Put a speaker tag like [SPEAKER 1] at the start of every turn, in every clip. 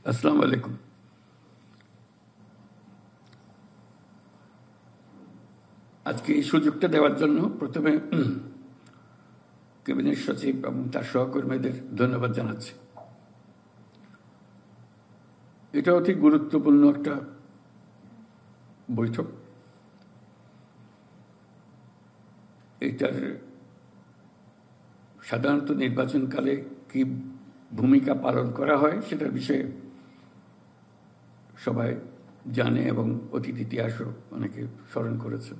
[SPEAKER 1] আসসালামু আলাইকুম। আজকে এই সুযোগটা দেওয়ার জন্য প্রথমে ক্যাবিনেট সচিব এবং তার সহকর্মীদের ধন্যবাদ জানাচ্ছি। এটা অতি গুরুত্বপূর্ণ একটা বৈঠক। এটার সাধারণত নির্বাচনকালে কি ভূমিকা পালন করা হয় সেটার বিষয়ে সবাই জানে এবং অতীত ইতিহাসও অনেকে স্মরণ করেছে।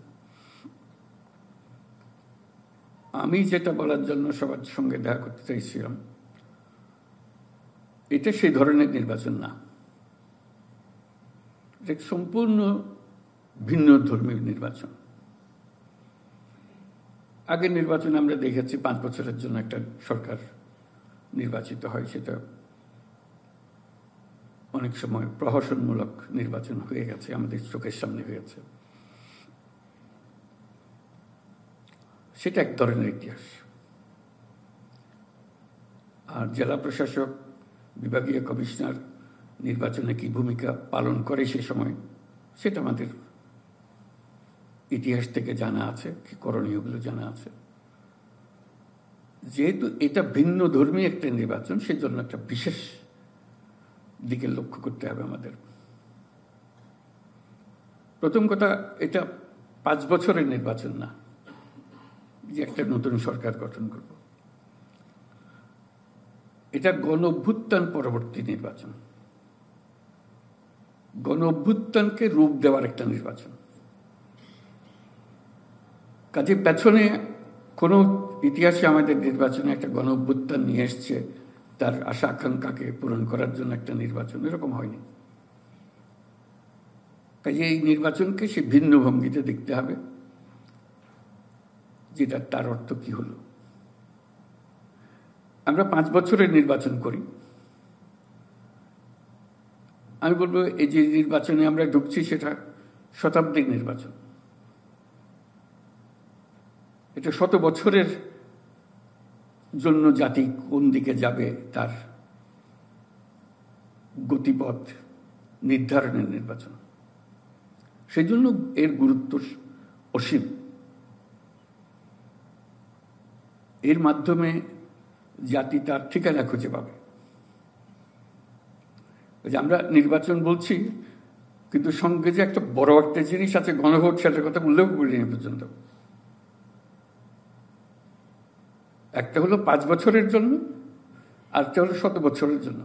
[SPEAKER 1] আমি যেটা বলার জন্য সবার সঙ্গে দেখা করতে চাইছিলাম, এটা সেই ধরনের নির্বাচন না, এটা সম্পূর্ণ ভিন্ন ধর্মীয় নির্বাচন। আগের নির্বাচনে আমরা দেখেছি 5 বছরের জন্য একটা সরকার নির্বাচিত হয়, সেটা অনেক সময় প্রহসনমূলক নির্বাচন হয়ে গেছে, আমাদের চোখের সামনে হয়েছে। সেটা এক ধরনের ইতিহাস। আর জেলা প্রশাসক, বিভাগীয় কমিশনার নির্বাচনে কি ভূমিকা পালন করে সে সময়, সেটা আমাদের ইতিহাস থেকে জানা আছে, কি করণীয়গুলো জানা আছে। যেহেতু এটা ভিন্ন ধর্মী একটা নির্বাচন, সেজন্য একটা বিশেষ দিকে লক্ষ্য করতে হবে আমাদের। প্রথম কথা, এটা 5 বছরের নির্বাচন না যে একটা নতুন সরকার গঠন করব। এটা গণ-অভ্যুত্থান পরবর্তী নির্বাচন, গণ-অভ্যুত্থানকে রূপ দেওয়ার একটা নির্বাচন। কাজে পেছনে কোনো ইতিহাসে আমাদের নির্বাচনে একটা গণ-অভ্যুত্থান নিয়ে এসছে, তার আশা আকাঙ্ক্ষাকে পূরণ করার জন্য একটা নির্বাচন, এরকম হয়নি। কাজে এই নির্বাচনকে সে ভিন্ন ভঙ্গিতে দেখতে হবে, যেটা তার অর্থ কি হলো। আমরা 5 বছরের নির্বাচন করি। আমি বলবো এই যে নির্বাচনে আমরা ঢুকছি সেটা শতাব্দীর নির্বাচন। এটা 100 বছরের জন্য জাতি কোন দিকে যাবে তার গতিপথ নির্ধারণের নির্বাচন। সেই জন্য এর গুরুত্ব অসীম। এর মাধ্যমে জাতি তার ঠিকানা খুঁজে পাবে। আমরা নির্বাচন বলছি, কিন্তু সঙ্গে যে একটা বড় একটা জিনিস আছে গণভোট, সেটার কথা উল্লেখ করিনি পর্যন্ত। একটা হলো 5 বছরের জন্য, আর একটা হলো 100 বছরের জন্য।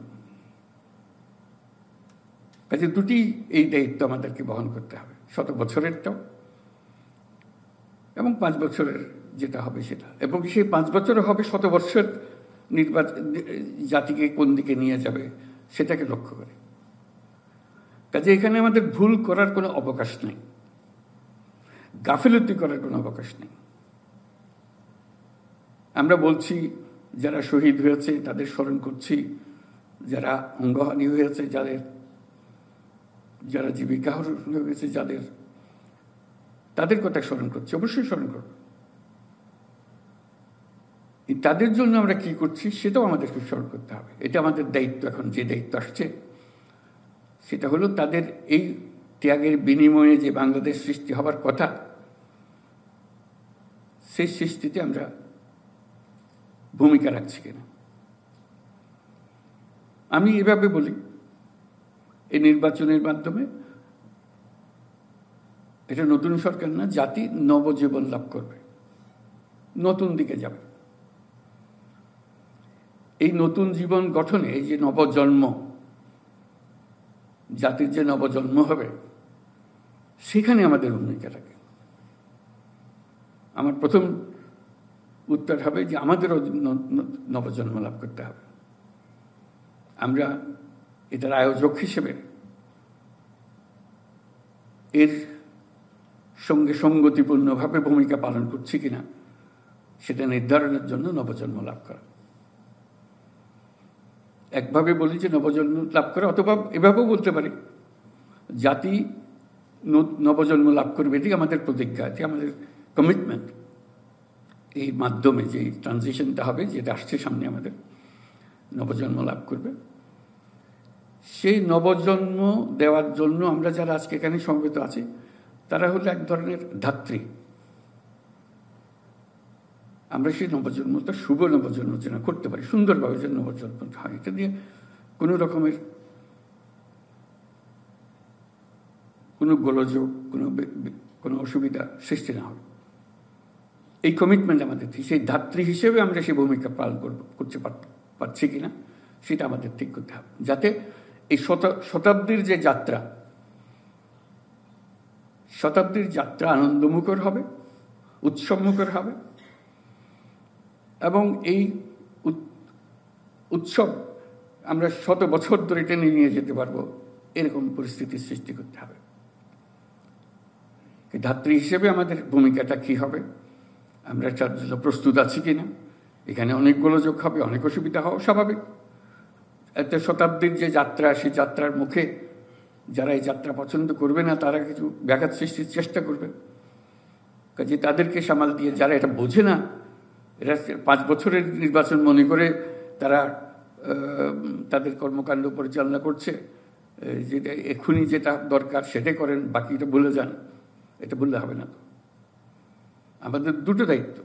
[SPEAKER 1] কাজে দুটি এই দায়িত্ব আমাদেরকে বহন করতে হবে, 100 বছরেরটাও এবং 5 বছরের যেটা হবে সেটা। এবং সেই 5 বছরে হবে 100 বছর নির্বাচন জাতিকে কোন দিকে নিয়ে যাবে সেটাকে লক্ষ্য করে। কাজে এখানে আমাদের ভুল করার কোনো অবকাশ নেই, গাফিলতি করার কোনো অবকাশ নেই। আমরা বলছি যারা শহীদ হয়েছে তাদের স্মরণ করছি, যারা অঙ্গহানি হয়েছে, যারা জীবিকা হয়েছে, তাদের কথা স্মরণ করছি, অবশ্যই স্মরণ করব। তাদের জন্য আমরা কি করছি সেটাও আমাদেরকে স্মরণ করতে হবে। এটা আমাদের দায়িত্ব। এখন যে দায়িত্ব আসছে সেটা হলো তাদের এই ত্যাগের বিনিময়ে যে বাংলাদেশ সৃষ্টি হবার কথা, সেই সৃষ্টিতে আমরা ভূমিকা রাখছি কিনা। আমি এভাবে বলি, এই নির্বাচনের মাধ্যমে এটা নতুন সরকার না, জাতি নবজীবন লাভ করবে, নতুন দিকে যাবে। এই নতুন জীবন গঠনে এই যে নবজন্ম, জাতির যে নবজন্ম হবে, সেখানে আমাদের ভূমিকা থাকে। আমার প্রথম উত্তর হবে যে আমাদেরও নবজন্ম লাভ করতে হবে। আমরা এটার আয়োজক হিসেবে এর সঙ্গে সঙ্গতিপূর্ণভাবে ভূমিকা পালন করছি কিনা সেটা নির্ধারণের জন্য নবজন্ম লাভ করা। একভাবে বলি যে নবজন্ম লাভ করা, অথবা এভাবেও বলতে পারি জাতি নবজন্ম লাভ করবে। এটি আমাদের প্রতিজ্ঞা, এটি আমাদের কমিটমেন্ট। এই মাধ্যমে যে ট্রানজিশনটা হবে, যেটা আসছে সামনে, আমাদের নবজন্ম লাভ করবে, সেই নবজন্ম দেওয়ার জন্য আমরা যারা আজকে এখানে সমবেত আছি তারা হলো এক ধরনের ধাত্রী। আমরা সেই নবজন্মটা শুভ নবজন্ম যেন করতে পারি, সুন্দরভাবে যেন নবজন্ম হয়, এটা দিয়ে কোনো রকমের কোনো গোলযোগ, কোনো অসুবিধা সৃষ্টি না হবে, এই কমিটমেন্ট আমাদের। সেই ধাত্রী হিসেবে আমরা সেই ভূমিকা পালন করতে পারছি কিনা সেটা আমাদের ঠিক করতে হবে, যাতে এই শতাব্দীর যে যাত্রা, শতাব্দীর যাত্রা আনন্দমুখর হবে, উৎসবমুখর হবে, এবং এই উৎসব আমরা 100 বছর ধরে টেনে নিয়ে যেতে পারবো, এরকম পরিস্থিতির সৃষ্টি করতে হবে। ধাত্রী হিসেবে আমাদের ভূমিকাটা কি হবে, আমরা তার জন্য প্রস্তুত আছি কিনা। এখানে অনেক গোলযোগ হবে, অনেক অসুবিধা হওয়া স্বাভাবিক। এত শতাব্দীর যে যাত্রা, সেই যাত্রার মুখে যারা এই যাত্রা পছন্দ করবে না তারা কিছু ব্যাঘাত সৃষ্টির চেষ্টা করবে, কাজে তাদেরকে সামাল দিয়ে, যারা এটা বোঝে না, এরা 5 বছরের নির্বাচন মনে করে তারা তাদের কর্মকাণ্ড পরিচালনা করছে, যেটা এক্ষুনি যেটা দরকার সেটাই করেন, বাকিটা ভুলে যান, এটা বললে হবে না। তো আমাদের দুটো দায়িত্ব,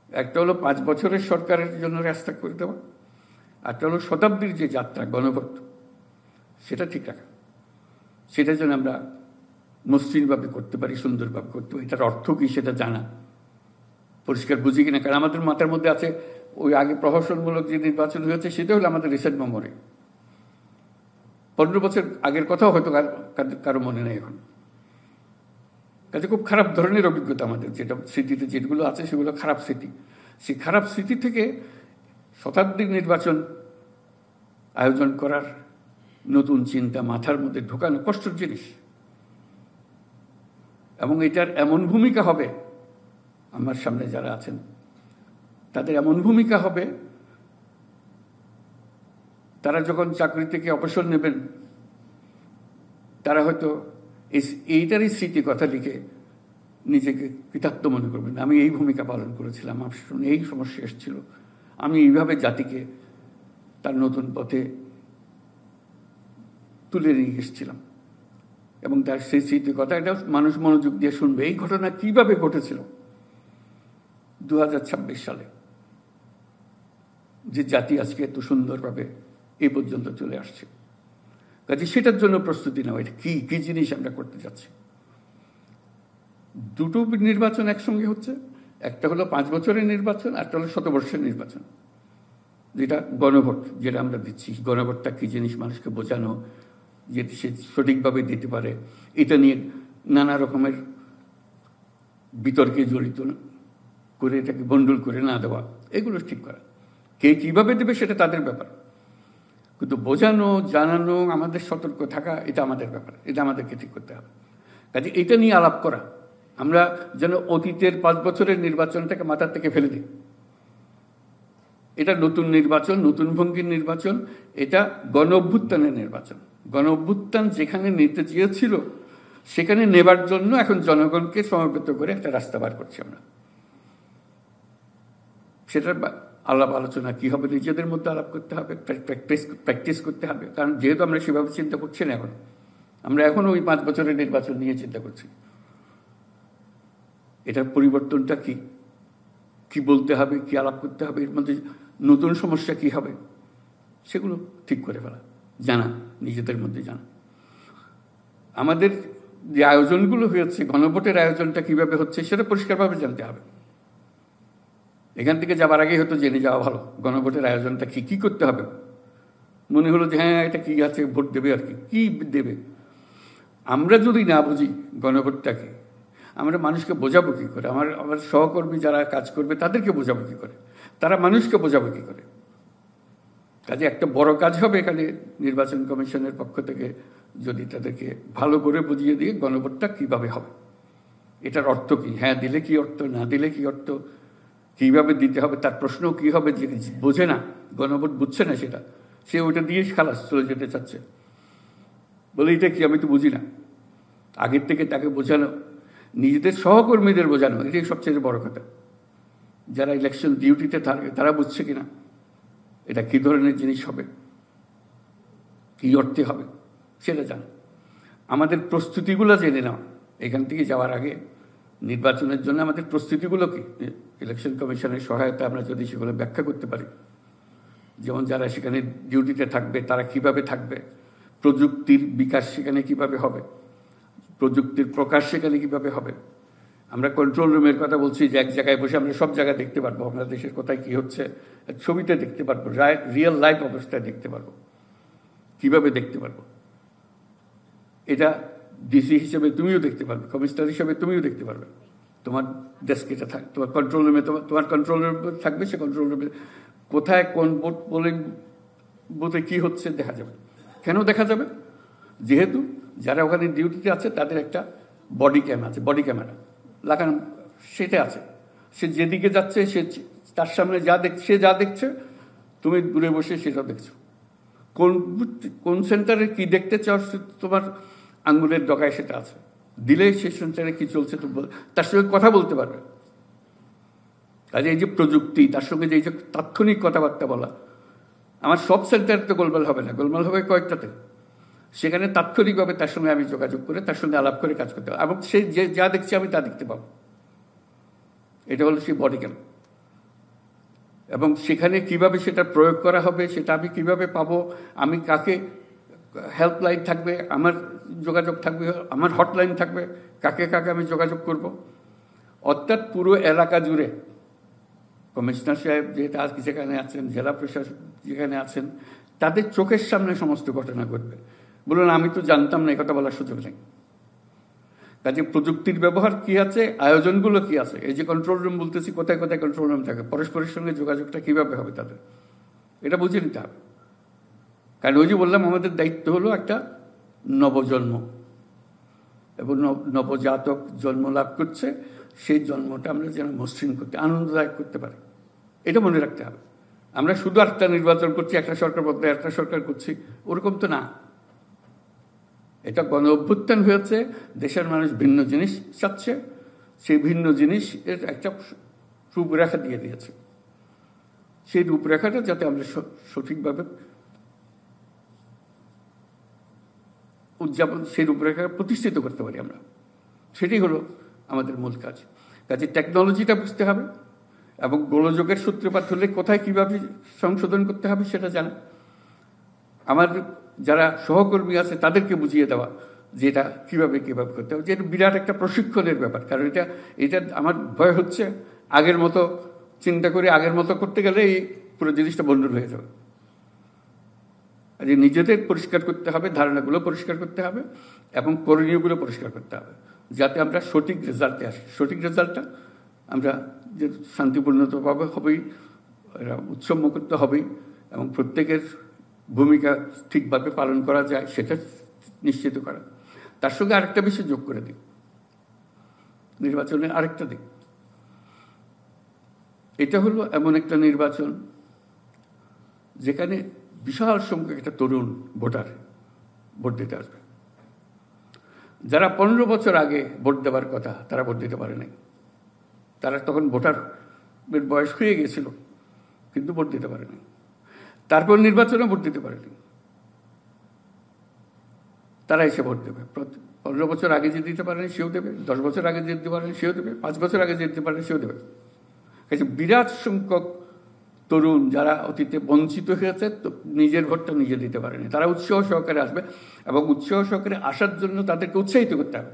[SPEAKER 1] একটা হলো 5 বছরের সরকারের জন্য রাস্তা করে দেওয়া, একটা হলো শতাব্দীর যে যাত্রা গণভোট, সেটা ঠিক রাখা, সেটা যেন আমরা মসৃণভাবে করতে পারি, সুন্দরভাবে করতে পারি। এটার অর্থ কী সেটা জানা, পরিষ্কার বুঝি কিনা। কারণ আমাদের মাথার মধ্যে আছে ওই আগে প্রহসনমূলক যে নির্বাচন হয়েছে সেটা হলো আমাদের রিসেন্ট মেমোরি, 15 বছর আগের কথাও হয়তো কারো মনে নেই এখন। কাজে খুব খারাপ ধরনের অভিজ্ঞতা আমাদের, যেটা স্মৃতিতে যেগুলো আছে সেগুলো খারাপ স্মৃতি। সেই খারাপ স্মৃতি থেকে শতাব্দীর নির্বাচন আয়োজন করার নতুন চিন্তা মাথার মধ্যে ঢোকানো কষ্টের জিনিস, এবং এটার এমন ভূমিকা হবে, আমার সামনে যারা আছেন তাদের এমন ভূমিকা হবে, তারা যখন চাকরি থেকে অবসর নেবেন তারা হয়তো এইটারই স্মৃতি কথা লিখে নিজেকে কৃতার্থ মনে করবেন, আমি এই ভূমিকা পালন করেছিলাম, আমার সামনে এই সমস্যা এসেছিল, আমি এইভাবে জাতিকে তার নতুন পথে তুলে নিয়ে এসেছিলাম। এবং তার সেই স্মৃতি কথা এটা মানুষ মনোযোগ দিয়ে শুনবে, এই ঘটনা কিভাবে ঘটেছিল 2026 সালে, যে জাতি আজকে এত সুন্দরভাবে এই পর্যন্ত চলে আসছে। কাজে সেটার জন্য প্রস্তুতি নেওয়া, এটা কি কি জিনিস আমরা করতে যাচ্ছি। দুটো নির্বাচন একসঙ্গে হচ্ছে, একটা হলো 5 বছরের নির্বাচন, একটা হলো 100 বর্ষের নির্বাচন, যেটা গণভোট, যেটা আমরা দিচ্ছি। গণভোটটা কি জিনিস মানুষকে বোঝানো, যেটি সে সঠিকভাবে দিতে পারে, এটা নিয়ে নানা রকমের বিতর্কে জড়িত করে এটাকে বন্ডল করে না দেওয়া, এগুলো ঠিক করা। কে কীভাবে দেবে সেটা তাদের ব্যাপার, কিন্তু বোঝানো, জানানো, আমাদের সতর্ক থাকা, এটা আমাদের ব্যাপার, এটা আমাদেরকে ঠিক করতে হবে। কাজে এটা নিয়ে আলাপ করা, আমরা যেন অতীতের 5 বছরের নির্বাচনটাকে মাথার থেকে ফেলে দিই। এটা নতুন নির্বাচন, নতুন ভঙ্গির নির্বাচন, এটা গণ অভ্যুত্থানের নির্বাচন। গণ অভ্যুত্থান যেখানে নিতে চেয়েছিল সেখানে নেবার জন্য এখন জনগণকে সমবেত করে একটা রাস্তা বার করছি আমরা। সেটার আলাপ আলোচনা কি হবে, নিজেদের মধ্যে আলাপ করতে হবে, প্র্যাকটিস করতে হবে। কারণ যেহেতু আমরা সেভাবে চিন্তা করছি না এখন, আমরা এখন ওই 5 বছরের নির্বাচন নিয়ে চিন্তা করছি। এটার পরিবর্তনটা কি, কি বলতে হবে, কি আলাপ করতে হবে, এর মধ্যে নতুন সমস্যা কি হবে, সেগুলো ঠিক করে ফেলা, জানা, নিজেদের মধ্যে জানা। আমাদের যে আয়োজনগুলো হয়েছে, গণভোটের আয়োজনটা কিভাবে হচ্ছে সেটা পরিষ্কারভাবে জানতে হবে। এখান থেকে যাবার আগে হয়তো জেনে যাওয়া ভালো গণভোটের আয়োজনটা কি কি করতে হবে। মনে হলো যে হ্যাঁ এটা কি আছে, ভোট দেবে, আর কি দেবে। আমরা যদি না বুঝি গণভোটটাকে, আমরা মানুষকে বোঝাবো কী করে? আমার সহকর্মী যারা কাজ করবে তাদেরকে বোঝাবো কী করে? তারা মানুষকে বোঝাবো কী করে? কাজে একটা বড় কাজ হবে এখানে নির্বাচন কমিশনের পক্ষ থেকে, যদি তাদেরকে ভালো করে বুঝিয়ে দিয়ে গণভোটটা কীভাবে হবে, এটার অর্থ কী, হ্যাঁ দিলে কি অর্থ, না দিলে কি অর্থ, কীভাবে দিতে হবে, তার প্রশ্ন কী হবে। যে বোঝে না, গণভোট বুঝছে না, সেটা সে ওইটা দিয়ে খালাস চলে যেতে চাচ্ছে, বলে এটা কি আমি তো বুঝি না। আগের থেকে তাকে বোঝানো, নিজেদের সহকর্মীদের বোঝানো, এটাই সবচেয়ে বড় কথা। যারা ইলেকশন ডিউটিতে থাকে তারা বুঝছে কিনা এটা কী ধরনের জিনিস হবে, কী অর্থে হবে সেটা জানা, আমাদের প্রস্তুতিগুলো জেনে নেওয়া, এখান থেকে যাওয়ার আগে নির্বাচনের জন্য আমাদের প্রস্তুতিগুলো কি, ইলেকশন কমিশনের সহায়তা আমরা যদি সেগুলো ব্যাখ্যা করতে পারি, যেমন যারা সেখানে ডিউটিতে থাকবে তারা কিভাবে থাকবে, প্রযুক্তির বিকাশ সেখানে কিভাবে হবে, প্রযুক্তির প্রকাশ সেখানে কিভাবে হবে। আমরা কন্ট্রোল রুমের কথা বলছি যে এক জায়গায় বসে আমরা সব জায়গায় দেখতে পারবো, আমরা দেশের কোথায় কী হচ্ছে ছবিতে দেখতে পারবো, রিয়েল লাইফ অবস্থায় দেখতে পারবো, কিভাবে দেখতে পারবো। এটা ডিসি হিসেবে তুমিও দেখতে পারবে, কমিশনার হিসেবে তুমিও দেখতে পারবে, তোমার ডেস্কেটা থাক, তোমার কন্ট্রোল রুমে তোমার কন্ট্রোল রুম থাকবে, সে কন্ট্রোল রুমে কোথায় কোন পোলিং বুথে কী হচ্ছে দেখা যাবে। কেন দেখা যাবে? যেহেতু যারা ওখানে ডিউটিতে আছে তাদের একটা বডি ক্যাম আছে, বডি ক্যামেরা লাগানো, সেটা আছে, সে যেদিকে যাচ্ছে সে তার সামনে সে যা দেখছে তুমি দূরে বসে সেটা দেখছো, কোন সেন্টারে কি দেখতে চাও তোমার আঙ্গুলের ডগায় সেটা আছে, দিলে সেই সেন্টারে কি চলছে তার সঙ্গে কথা বলতে পারবে। কাজে এই যে প্রযুক্তি, তার সঙ্গে যে এই যে তাৎক্ষণিক কথাবার্তা বলা, আমার সব সেন্টারে তো গোলমাল হবে না, গোলমাল হবে কয়েকটাতে, সেখানে তাৎক্ষণিকভাবে তার সঙ্গে আমি যোগাযোগ করে তার সঙ্গে আলাপ করে কাজ করতে হবে, এবং সে যে যা দেখছে আমি তা দেখতে পাবো। এটা হলো সেই বডি ক্যাম। এবং সেখানে কিভাবে সেটা প্রয়োগ করা হবে সেটা আমি কিভাবে পাবো, আমি কাকে, হেল্পলাইন থাকবে, আমার যোগাযোগ থাকবে, আমার হটলাইন থাকবে, কাকে কাকে আমি যোগাযোগ করব। অর্থাৎ পুরো এলাকা জুড়ে কমিশনার সাহেব যেটা আজকে যেখানে আছেন, জেলা প্রশাসক যেখানে আছেন, তাদের চোখের সামনে সমস্ত ঘটনা ঘটবে। বলুন আমি তো জানতাম না, এই কথা বলার সুযোগ নেই। কাজে প্রযুক্তির ব্যবহার কি আছে, আয়োজনগুলো কি আছে, এই যে কন্ট্রোল রুম বলতেছি, কোথায় কোথায় কন্ট্রোল রুম থাকে, পরস্পরের সঙ্গে যোগাযোগটা কিভাবে হবে তাদের, এটা বুঝে নিতে হবে। কারণ ওই যে বললাম আমাদের দায়িত্ব হলো একটা নবজন্ম, এবং নবজাতক জন্ম লাভ করছে, সেই জন্মটা আমরা যেন মসৃণ করতে, আনন্দদায়ক করতে পারি, এটা মনে রাখতে হবে। আমরা শুধু একটা নির্বাচন করছি, একটা সরকার বদলে একটা সরকার করছি, ওরকম তো না। এটা গণ অভ্যুত্থান হয়েছে, দেশের মানুষ ভিন্ন জিনিস চাচ্ছে, সেই ভিন্ন জিনিস এর একটা রূপরেখা দিয়ে দিয়েছে। সেই রূপরেখাটা যাতে আমরা সঠিকভাবে উদযাপন, সেই রূপরেখা প্রতিষ্ঠিত করতে পারি আমরা, সেটাই হলো আমাদের মূল কাজ। কাজে টেকনোলজিটা বুঝতে হবে, এবং গোলযোগের সূত্রপাত হলে কোথায় কিভাবে সংশোধন করতে হবে সেটা জানা, আমার যারা সহকর্মী আছে তাদেরকে বুঝিয়ে দেওয়া যে এটা কীভাবে করতে হবে। যেটা বিরাট একটা প্রশিক্ষণের ব্যাপার, কারণ এটা আমার ভয় হচ্ছে আগের মতো চিন্তা করে আগের মতো করতে গেলে এই পুরো জিনিসটা বন্ডল হয়ে যাবে। যে নিজেদের পরিষ্কার করতে হবে, ধারণাগুলো পরিষ্কার করতে হবে, এবং করণীয়গুলো পরিষ্কার করতে হবে, যাতে আমরা সঠিক রেজাল্টে আসি। সঠিক রেজাল্টটা আমরা যে শান্তিপূর্ণভাবে হবেই, এরা উৎসবমুক্ত হবেই, এবং প্রত্যেকের ভূমিকা ঠিকভাবে পালন করা যায় সেটা নিশ্চিত করা। তার সঙ্গে আরেকটা বিষয় যোগ করে দিই, নির্বাচনের আরেকটা দিক, এটা হলো এমন একটা নির্বাচন যেখানে বিশাল সংখ্যক একটা তরুণ ভোটার ভোট দিতে আসবে। যারা 15 বছর আগে ভোট দেওয়ার কথা তারা ভোট দিতে পারে নাই, তারা তখন ভোটারের বয়স হয়ে গেছিল কিন্তু ভোট দিতে পারেনি, তারপর নির্বাচনে ভোট দিতে পারেনি, তারা এসে ভোট দেবে। 15 বছর আগে যে দিতে পারেনি সেও দেবে, 10 বছর আগে যে দিতে পারেনি সেও দেবে, 5 বছর আগে যে দিতে পারেনি সেও দেবে। বিরাট সংখ্যক তরুণ যারা অতীতে বঞ্চিত হয়েছে, নিজের ভোটটা নিজে দিতে পারেনি, তারা উৎসাহ সহকারে আসবে, এবং উৎসাহ সহকারে আসার জন্য তাদেরকে উৎসাহিত করতে হবে,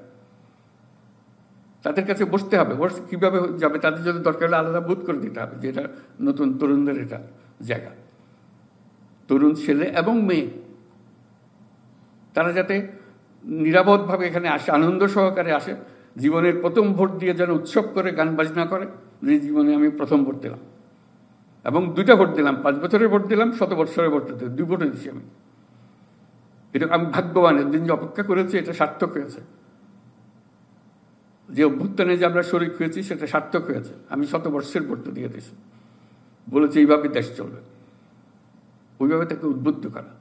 [SPEAKER 1] তাদের কাছে বসতে হবে। কিভাবে যাবে, তাদের জন্য দরকার হলে আলাদা বুথ করে দিতে হবে, যেটা নতুন তরুণদের এটা জায়গা। তরুণ ছেলে এবং মেয়ে তারা যাতে নিরাপদভাবে এখানে আসে, আনন্দ সহকারে আসে, জীবনের প্রথম ভোট দিয়ে যেন উৎসব করে গান বাজনা করে, যে জীবনে আমি প্রথম ভোট দিলাম, এবং 2টা ভোট দিলাম, 5 বছরের ভোট দিলাম, 100 বছরের ভোট দিলাম, 2 ভোটে দিচ্ছি আমি। এটা আমি ভাগ্যবান, দিন যে অপেক্ষা করেছি এটা সার্থক হয়েছে, যে অভ্যুত্থানে যে আমরা শরিক হয়েছি সেটা সার্থক হয়েছে। আমি 100 বর্ষের ভোটটা দিয়ে দিয়েছি, বলেছি এইভাবে দেশ চলবে, ওইভাবে তাকে উদ্বুদ্ধ করা।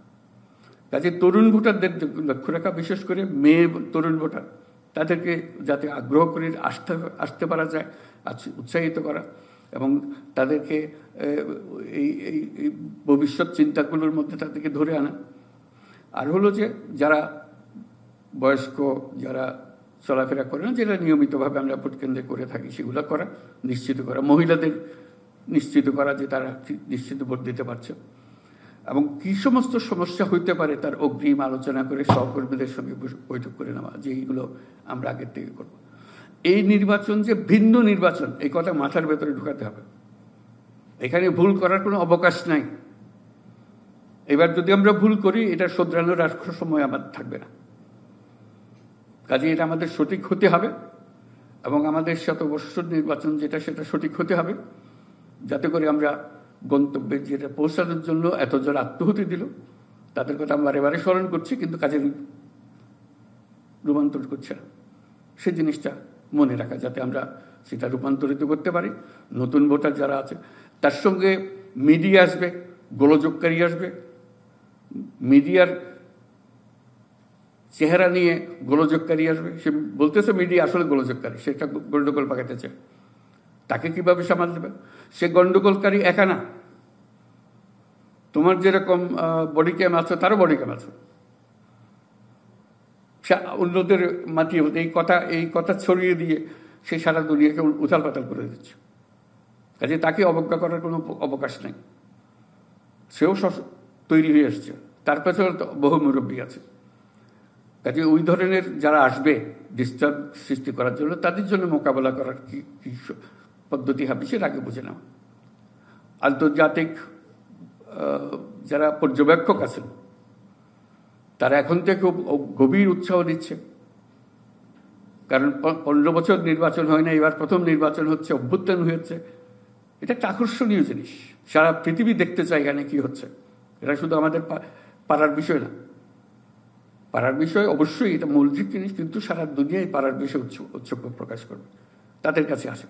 [SPEAKER 1] কাজে তরুণ ভোটারদের লক্ষ্য রাখা, বিশেষ করে মেয়ে তরুণ ভোটার, তাদেরকে যাতে আগ্রহ করে আসতে পারা যায়, উৎসাহিত করা, এবং তাদেরকে এই ভবিষ্যৎ চিন্তাগুলোর মধ্যে তাদেরকে ধরে আনা। আর হলো যে যারা বয়স্ক, যারা চলাফেরা করে না, যেটা নিয়মিতভাবে আমরা ভোট কেন্দ্রে করে থাকি, সেগুলো করা, নিশ্চিত করা, মহিলাদের নিশ্চিত করা যে তারা নিশ্চিত ভোট দিতে পারছে, এবং কি সমস্ত সমস্যা হইতে পারে তার অগ্রিম আলোচনা করে সহকর্মীদের সঙ্গে বৈঠক করে নেওয়া, যে এইগুলো আমরা আগের থেকে করব। এই নির্বাচন যে ভিন্ন নির্বাচন, এই কথা মাথার ভেতরে ঢুকাতে হবে। এখানে ভুল করার কোনো অবকাশ নাই। এবার যদি আমরা ভুল করি, এটা শোধরানোর আর সময় আমাদের থাকবে না। কাজে এটা আমাদের সঠিক হতে হবে, এবং আমাদের শতবর্ষর নির্বাচন যেটা, সেটা সঠিক হতে হবে, যাতে করে আমরা গন্তব্যে যেটা পৌঁছানোর জন্য এতজন আত্মহুতি দিল, তাদের কথা আমরা বারে বারে স্মরণ করছি, কিন্তু কাজে রূপান্তর করছে না। সেই জিনিসটা মনে রাখা, যাতে আমরা সেটা রূপান্তরিত করতে পারি। নতুন ভোটার যারা আছে, তার সঙ্গে মিডিয়া আসবে, গোলযোগকারী আসবে, মিডিয়ার চেহারা নিয়ে গোলযোগকারী আসবে। সে বলতেছে মিডিয়া আসলে গোলযোগকারী, সেটা গন্ডগোল পাকাতেছে। তাকে কিভাবে সামাল দেবে? সে গন্ডগোলকারী একা না, তোমার যেরকম বডি ক্যাম আছে, তারও বডি ক্যাম আছে। সে অন্যদের মাতিয়ে এই কথা ছড়িয়ে দিয়ে সে সারা দুনিয়াকে উথাল পাতাল করে দিচ্ছে। কাজে তাকে অবজ্ঞা করার কোনো অবকাশ নেই। সেও তৈরি হয়ে আসছে, তার পেছনে বহু মুরব্বী আছে। কাজে ওই ধরনের যারা আসবে ডিস্টার্ব সৃষ্টি করার জন্য, তাদের জন্য মোকাবেলা করার কি পদ্ধতি হবে, সেটা আগে বুঝে নেওয়া। আন্তর্জাতিক যারা পর্যবেক্ষক আছেন, তারা এখন থেকে গভীর উৎসাহ দিচ্ছে, কারণ 15 বছর নির্বাচন হয় না, এবার প্রথম নির্বাচন হচ্ছে, অভ্যুত্থান হয়েছে। এটা একটা আকর্ষণীয় জিনিস, সারা পৃথিবী দেখতে চায় এখানে কি হচ্ছে। এটা শুধু আমাদের পাড়ার বিষয় না, পাড়ার বিষয় অবশ্যই এটা মৌলিক জিনিস, কিন্তু সারা দুনিয়ায় পাড়ার বিষয়ে উৎসুক প্রকাশ করবে। তাদের কাছে আসে,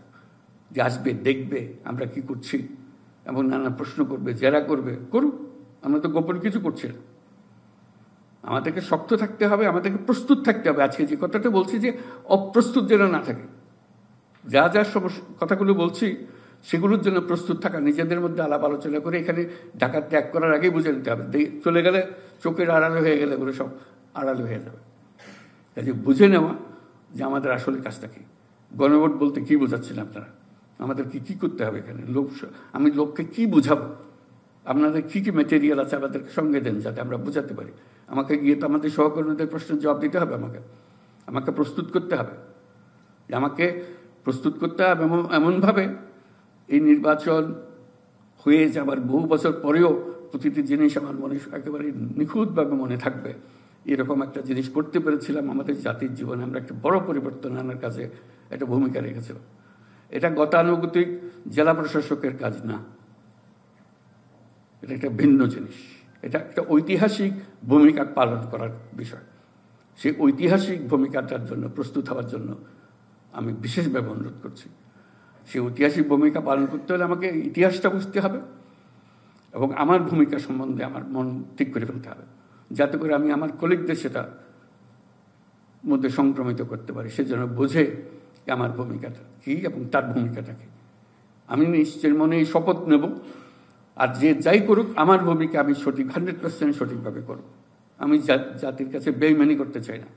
[SPEAKER 1] যে আসবে, দেখবে আমরা কি করছি, এবং নানা প্রশ্ন করবে, জেরা করবে, করুক। আমরা তো গোপন কিছু করছি না। আমাদেরকে শক্ত থাকতে হবে, আমাদেরকে প্রস্তুত থাকতে হবে। আজকে যে কথাটা বলছি, যে অপ্রস্তুত যেন না থাকে। যা যা কথাগুলো বলছি, সেগুলোর জন্য প্রস্তুত থাকা, নিজেদের মধ্যে আলাপ আলোচনা করে এখানে ঢাকা ত্যাগ করার আগেই বুঝে নিতে হবে। চলে গেলে, চোখের আড়ালে হয়ে গেলে ওগুলো সব আড়ালে হয়ে যাবে। কাজে বুঝে নেওয়া যে আমাদের আসলে কাজটা কি। গণভোট বলতে কি বোঝাচ্ছেন আপনারা? আমাদের কি করতে হবে এখানে? আমি লোককে কি বুঝাবো? আপনাদের কি মেটেরিয়াল আছে আমাদেরকে সঙ্গে দেন, যাতে আমরা বুঝাতে পারি। আমাকে গিয়ে তো আমাদের সহকর্মীদের প্রশ্নের জবাব দিতে হবে, আমাকে প্রস্তুত করতে হবে। আমাকে প্রস্তুত করতে হবে এমনভাবে, এই নির্বাচন হয়ে যাবার বহু বছর পরেও প্রতিটি জিনিস আমার মনে একেবারে নিখুঁতভাবে মনে থাকবে। এরকম একটা জিনিস করতে পেরেছিলাম আমাদের জাতির জীবনে। আমরা একটা বড় পরিবর্তন আনার কাছে একটা ভূমিকা রেখেছিলাম। এটা গতানুগতিক জেলা প্রশাসকের কাজ না, এটা একটা ভিন্ন জিনিস। এটা একটা ঐতিহাসিক ভূমিকা পালন করার বিষয়। সেই ঐতিহাসিক ভূমিকাটার জন্য প্রস্তুত হওয়ার জন্য আমি বিশেষভাবে অনুরোধ করছি। সেই ঐতিহাসিক ভূমিকা পালন করতে হলে আমাকে ইতিহাসটা বুঝতে হবে, এবং আমার ভূমিকা সম্বন্ধে আমার মন ঠিক করে ফেলতে হবে, যাতে করে আমি আমার কলিগদের সেটা মধ্যে সংক্রমিত করতে পারি। সেজন্য বোঝে আমার ভূমিকাটা কি এবং তার ভূমিকাটা কি। আমি নিশ্চয় মনে এই শপথ নেব, আর যে যাই করুক, আমার ভূমিকা আমি 100% সঠিকভাবে করব। আমি জাতির কাছে বেইমানি করতে চাই না,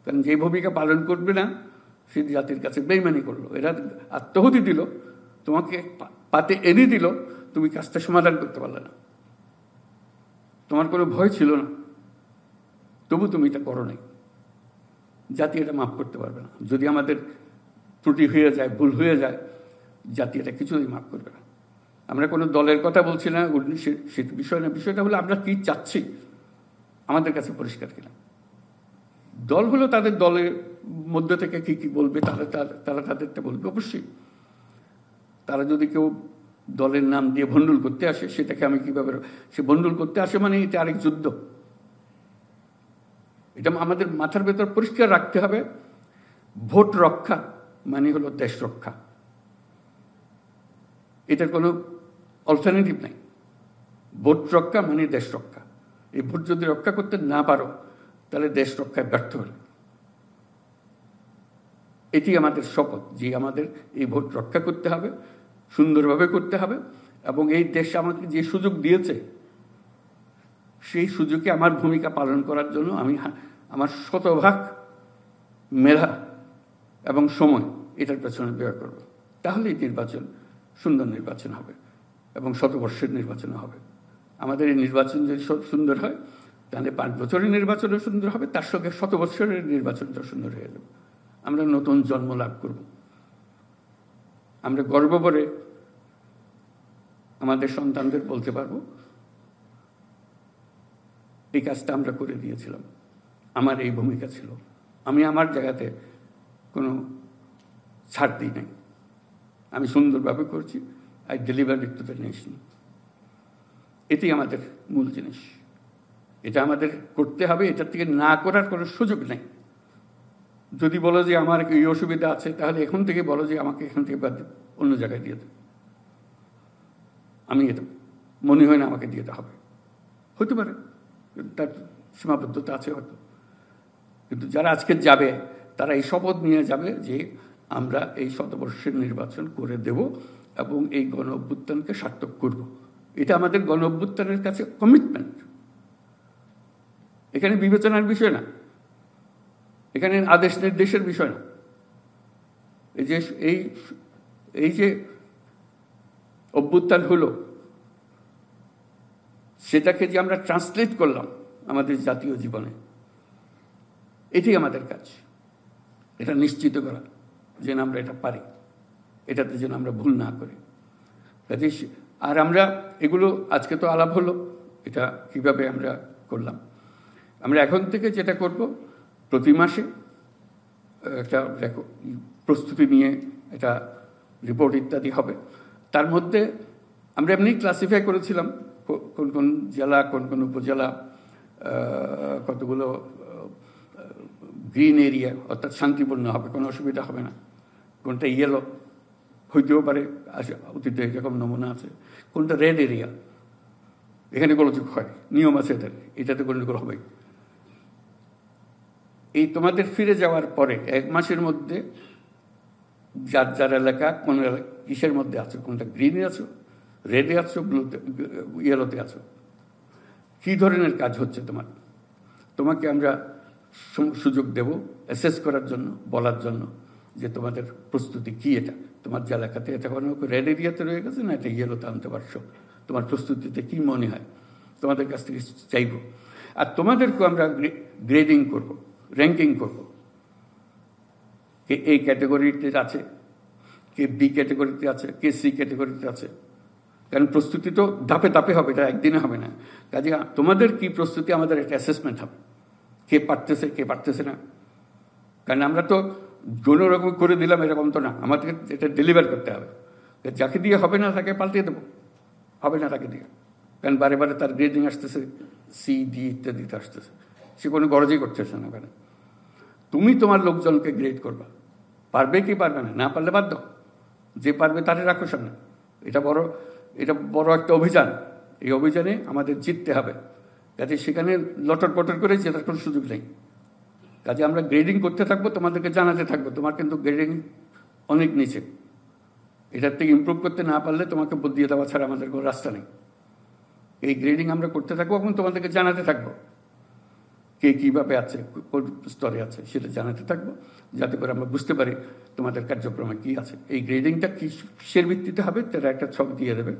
[SPEAKER 1] কারণ যে ভূমিকা পালন করবে না, সে জাতির কাছে বেইমানি করলো। এরা আত্মহুতি দিল, তোমাকে পাতে এনে দিল, তুমি কাজটা সমাধান করতে পারলে না, তোমার কোনো ভয় ছিল না, তবু তুমি এটা করো নাই। জাতি এটা মাফ করতে পারবে না। যদি আমাদের ত্রুটি হয়ে যায়, ভুল হয়ে যায়, জাতি এটা কিছুই মাফ করবে না। আমরা কোনো দলের কথা বলছি না, সে বিষয় না। বিষয়টা হলো আমরা কি চাচ্ছি, আমাদের কাছে পরিষ্কার কিনা। দল হলো তাদের দলের মধ্যে থেকে কি বলবে, তারা তাদেরটা বলবে। অবশ্যই তারা যদি কেউ দলের নাম দিয়ে ভণ্ডুল করতে আসে, সেটাকে আমি কিভাবে, সে ভণ্ডুল করতে আসে মানে এটা আরেক যুদ্ধ। এটা আমাদের মাথার ভেতর পরিষ্কার রাখতে হবে। ভোট রক্ষা মানে হলো দেশ রক্ষা, এটার কোনো অল্টারনেটিভ নাই। ভোট রক্ষা মানে দেশ রক্ষা। এই ভোট যদি রক্ষা করতে না পারো, তাহলে দেশ রক্ষায় ব্যর্থ হলে। এটি আমাদের শপথ, যে আমাদের এই ভোট রক্ষা করতে হবে, সুন্দরভাবে করতে হবে, এবং এই দেশ আমাকে যে সুযোগ দিয়েছে, সেই সুযোগে আমার ভূমিকা পালন করার জন্য আমি আমার শতভাগ মেধা এবং সময় এটার পেছনে ব্যয় করব। তাহলেই নির্বাচন সুন্দর নির্বাচন হবে এবং শতবর্ষের নির্বাচন হবে। আমাদের এই নির্বাচন যদি সুন্দর হয় তাহলে 5 বছরের নির্বাচনও সুন্দর হবে, তার সঙ্গে শতবর্ষের নির্বাচনটা সুন্দর হয়ে যাবে। আমরা নতুন জন্ম লাভ করব। আমরা গর্ব করে আমাদের সন্তানদের বলতে পারবো এই কাজটা আমরা করে দিয়েছিলাম, আমার এই ভূমিকা ছিল, আমি আমার জায়গাতে কোনো ছাড় দিই নাই, আমি সুন্দরভাবে করছি, I deliver it to the nation. এটি আমাদের মূল জিনিস, এটা আমাদের করতে হবে, এটার থেকে না করার কোনো সুযোগ নেই। যদি বলো যে আমার এই অসুবিধা আছে, তাহলে এখন থেকে বলো যে আমাকে এখান থেকে বাদ অন্য জায়গায় দিয়ে দেবে। আমি এটা মনে হয় না আমাকে দিয়ে হবে, হতে পারে তার সীমাবদ্ধতা আছে হয়তো, কিন্তু যারা আজকে যাবে তারা এই শপথ নিয়ে যাবে যে আমরা এই শতবর্ষের নির্বাচন করে দেব এবং এই গণ অভ্যুত্থানকে সার্থক করব। এটা আমাদের গণ অভ্যুত্থানের কাছে কমিটমেন্ট। এখানে বিবেচনার বিষয় না, এখানে আদেশ নির্দেশের বিষয় না। এই যে অভ্যুত্থান হলো, সেটাকে যে আমরা ট্রান্সলেট করলাম আমাদের জাতীয় জীবনে, এটাই আমাদের কাজ। এটা নিশ্চিত করা যেন আমরা এটা পারি, এটাতে যেন আমরা ভুল না করি। কাজে আর আমরা এগুলো আজকে তো আলাপ হলো, এটা কিভাবে আমরা করলাম। আমরা এখন থেকে যেটা করব, প্রতি মাসে একটা প্রস্তুতি নিয়ে এটা রিপোর্ট ইত্যাদি হবে। তার মধ্যে আমরা এমনি ক্লাসিফাই করেছিলাম কোন কোন জেলা, কোন কোন উপজেলা, কতগুলো গ্রিন এরিয়া, অর্থাৎ শান্তিপূর্ণ হবে, কোনো অসুবিধা হবে না। কোনটা ইয়েলো হইতেও পারে, অতীতে এরকম নমুনা আছে। কোনটা রেড এরিয়া, এখানে গোলযোগ হয়, নিয়ম আছে এদের, এটাতে গণ্ডগোল হবে। এই তোমাদের ফিরে যাওয়ার পরে 1 মাসের মধ্যে যার যার এলাকা কোন কিসের মধ্যে আছো, কোনটা গ্রিনে আছো, রেডে আছো, ব্লুতে, ইয়েলোতে আছো, কি ধরনের কাজ হচ্ছে তোমাকে আমরা সুযোগ দেব অ্যাসেস করার জন্য, বলার জন্য যে তোমাদের প্রস্তুতি কি, এটা তোমার যে এলাকাতে এটা কোনো রেড এরিয়াতে রয়ে গেছে না, এটা ইয়েলোতে আনতে পারছো, তোমার প্রস্তুতিতে কি মনে হয়, তোমাদের কাছ থেকে চাইব। আর তোমাদেরকেও আমরা গ্রেডিং করব, র্যাঙ্কিং করব, কে এই ক্যাটেগরিতে আছে, কে বি ক্যাটেগরিতে আছে, কে সি ক্যাটেগরিতে আছে। কারণ প্রস্তুতি তো ধাপে ধাপে হবে, এটা একদিনে হবে না। কাজে তোমাদের কি প্রস্তুতি, আমাদের একটা অ্যাসেসমেন্ট হবে, কে পারতেছে কে পারতেছে না। কারণ আমরা তো কোনো রকম করে দিলাম এরকম তো না, আমাদেরকে এটা ডেলিভার করতে হবে। যাকে দিয়ে হবে না তাকে পাল্টিয়ে দেবো, হবে না তাকে দিয়ে। কারণ বারে বারে তার গ্রেডিং আসতেছে, সি ডি ইত্যাদিতে আসতেছে, সে কোনো গরজই করতেছে না। কারণ তুমি তোমার লোকজনকে গ্রেড করবা, পারবে কি পারবে না, না পারলে বাদ দাও, যে পারবে তারে রাখো সামনে। এটা বড় একটা অভিযান, এই অভিযানে আমাদের জিততে হবে। কাজে সেখানে লটর পটর করে জেতার কোনো সুযোগ নেই। কাজে আমরা গ্রেডিং করতে থাকবো, তোমাদেরকে জানাতে থাকবো তোমার কিন্তু গ্রেডিং অনেক নিচে, এটার থেকে ইমপ্রুভ করতে না পারলে তোমাকে বুদ্ধিয়ে দেওয়া ছাড়া আমাদের কোনো রাস্তা নেই। এই গ্রেডিং আমরা করতে থাকবো এবং তোমাদেরকে জানাতে থাকবো কে কীভাবে আছে, কোন স্তরে আছে, সেটা জানাতে থাকবো, যাতে করে আমরা বুঝতে পারি তোমাদের কার্যক্রমে কী আছে। এই গ্রেডিংটা কিসের ভিত্তিতে হবে তারা একটা ছবি দিয়ে দেবে,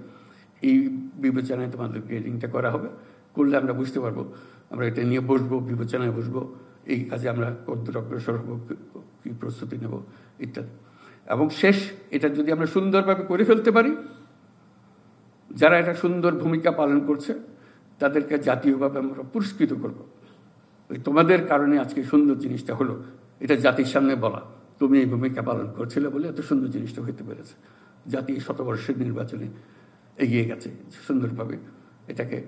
[SPEAKER 1] এই বিবেচনায় তোমাদের গ্রেডিংটা করা হবে। করলে আমরা বুঝতে পারবো, আমরা এটা নিয়ে বসবো, বিবেচনায় বসবো, এই কাজে আমরা কতদূর অগ্রসর হবো, কী প্রস্তুতি নেব ইত্যাদি। এবং শেষ এটা যদি আমরা সুন্দরভাবে করে ফেলতে পারি, যারা এটা সুন্দর ভূমিকা পালন করছে তাদেরকে জাতীয়ভাবে আমরা পুরস্কৃত করব। তোমাদের কারণে আজকে সুন্দর জিনিসটা হলো, এটা জাতির সামনে বলা, তুমি এই ভূমিকা পালন করছিলে বলে এত সুন্দর জিনিসটা হইতে পেরেছে। জাতি শতবর্ষের নির্বাচনে এগিয়ে গেছে, সুন্দরভাবে এটাকে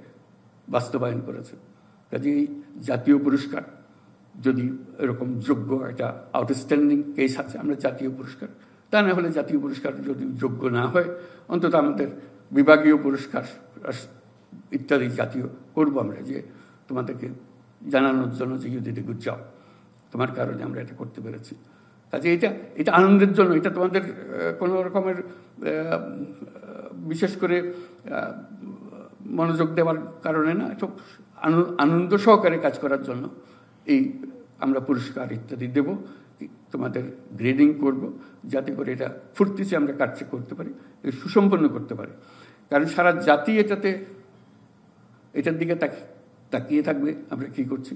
[SPEAKER 1] বাস্তবায়ন করেছে। কাজেই জাতীয় পুরস্কার, যদি এরকম যোগ্য একটা আউটস্ট্যান্ডিং কেস আছে, আমরা জাতীয় পুরস্কার, তা না হলে জাতীয় পুরস্কার যদি যোগ্য না হয় অন্তত আমাদের বিভাগীয় পুরস্কার ইত্যাদি জাতীয় করবো আমরা, যে তোমাদেরকে জানানোর জন্য যে you did a good job, তোমার কারণে আমরা এটা করতে পেরেছি। কাজে এটা আনন্দের জন্য, এটা তোমাদের কোনো রকমের বিশেষ করে মনোযোগ দেওয়ার কারণে না, এটা আনন্দ সহকারে কাজ করার জন্য এই আমরা পুরস্কার ইত্যাদি দেব, তোমাদের গ্রেডিং করব, যাতে করে এটা ফুর্তিতে আমরা কাজটা করতে পারি, সুসম্পন্ন করতে পারি। কারণ সারা জাতি এটার দিকে তাকিয়ে থাকবে আমরা কি করছি,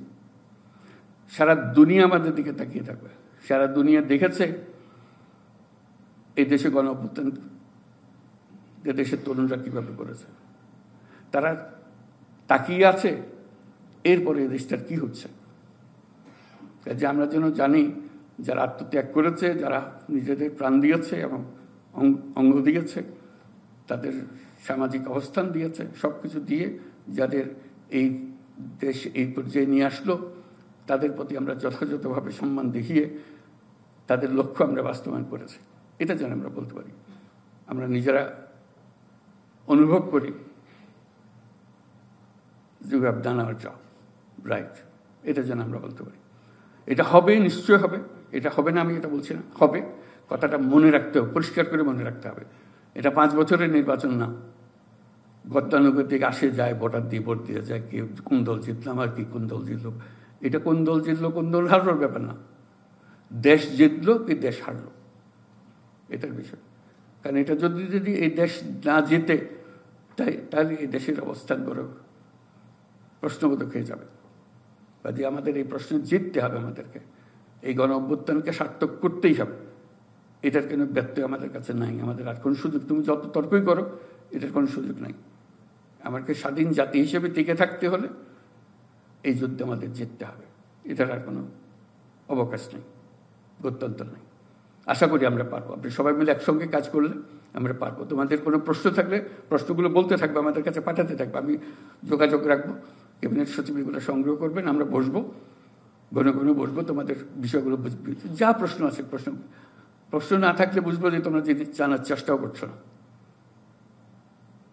[SPEAKER 1] সারা দুনিয়া আমাদের দিকে তাকিয়ে থাকবে। সারা দুনিয়া দেখেছে এই দেশে গণ অভ্যুত্থান দেশের তরুণরা কিভাবে করেছে, তারা তাকিয়ে আছে এরপরে এই দেশটার কি হচ্ছে। যে আমরা যেন জানি যারা আত্মত্যাগ করেছে, যারা নিজেদের প্রাণ দিয়েছে এবং অঙ্গ দিয়েছে, তাদের সামাজিক অবস্থান দিয়েছে, সব কিছু দিয়ে যাদের এই দেশ এই পর্যায়ে নিয়ে আসলো, তাদের প্রতি আমরা যথাযথভাবে সম্মান দেখিয়ে তাদের লক্ষ্য আমরা বাস্তবায়ন করেছি, এটা যেন আমরা বলতে পারি। আমরা নিজেরা অনুভব করি যে we have done hour job right, এটা যেন আমরা বলতে পারি। এটা হবে, নিশ্চয় হবে, এটা হবে না আমি এটা বলছি না, হবে। কথাটা মনে রাখতে হবে, পরিষ্কার করে মনে রাখতে হবে। এটা 5 বছরের নির্বাচন না, গতানুগতিক আসে যায়, ভোটার দিয়ে ভোট দিয়ে যায়, কে কোন দল জিতলাম আর কি কোন দল জিতলো, এটা কোন দল জিতলো কোন দল হারলোর ব্যাপার না, দেশ জিতলো কি দেশ হারলো এটার বিষয়। কারণ এটা যদি এই দেশ না জিতে তাহলে এই দেশের অবস্থান বড় প্রশ্নবোধক হয়ে যাবে। কাজে আমাদের এই প্রশ্ন জিততে হবে, আমাদেরকে এই গণ অভ্যুত্থানকে সার্থক করতেই হবে। এটার কোনো ব্যত্যয় আমাদের কাছে নাই, আমাদের আর কোনো সুযোগ, তুমি যত তর্কই করো এটার কোনো সুযোগ নাই। আমাকে স্বাধীন জাতি হিসেবে টিকে থাকতে হলে এই যুদ্ধে আমাদের জিততে হবে, এটার আর কোনো অবকাশ নেই, গত্যন্তর নেই। আশা করি আমরা পারবো, আপনি সবাই মিলে একসঙ্গে কাজ করলে আমরা পারবো। তোমাদের কোনো প্রশ্ন থাকলে প্রশ্নগুলো বলতে থাকবে, আমাদের কাছে পাঠাতে থাকবে, আমি যোগাযোগ রাখবো, ক্যাবিনেট সচিব এগুলো সংগ্রহ করবেন, আমরা বসবো, ঘন ঘন বসবো, তোমাদের বিষয়গুলো বুঝবে। যা প্রশ্ন আছে প্রশ্ন না থাকলে বুঝবো যে তোমরা যদি জানার চেষ্টাও করছো না।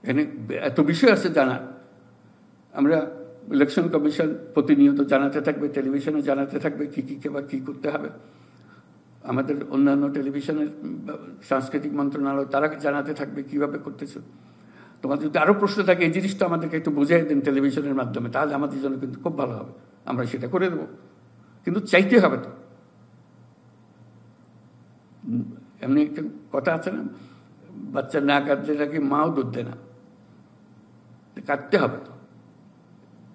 [SPEAKER 1] এখানে এত বিষয় আছে জানার। আমরা ইলেকশন কমিশন প্রতিনিয়ত জানাতে থাকবে, টেলিভিশনে জানাতে থাকবে কি কী করতে হবে। আমাদের অন্যান্য টেলিভিশনের সাংস্কৃতিক মন্ত্রণালয় তারা জানাতে থাকবে কিভাবে করতেছে। তোমাদের যদি আরও প্রশ্ন থাকে এই জিনিসটা আমাদেরকে একটু বুঝিয়ে দেন টেলিভিশনের মাধ্যমে, তাহলে আমাদের জন্য কিন্তু খুব ভালো হবে, আমরা সেটা করে দেবো। কিন্তু চাইতে হবে তো, এমনি একটা কথা আছে না, বাচ্চা না কাঁদলে নাকি মাও দুধ দেয় না, কাঁদতে হবে তো,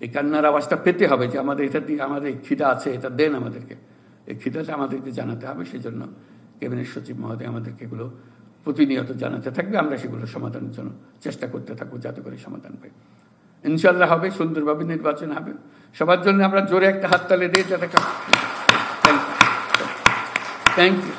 [SPEAKER 1] এই কান্নার আওয়াজটা পেতে হবে যে আমাদের এটা দিয়ে আমাদের খিদা আছে, এটা দেন আমাদেরকে, এই খিদাটা আমাদেরকে জানাতে হবে। সেই জন্য ক্যাবিনেট সচিব মহোদয় আমাদেরকে এগুলো প্রতিনিয়ত জানাতে থাকবে, আমরা সেগুলো সমাধানের জন্য চেষ্টা করতে থাকবো যাতে করে সমাধান পাই। ইনশাল্লাহ হবে, সুন্দরভাবে নির্বাচন হবে। সবার জন্য আমরা জোরে একটা হাততালি দিই যাতে। Thank you.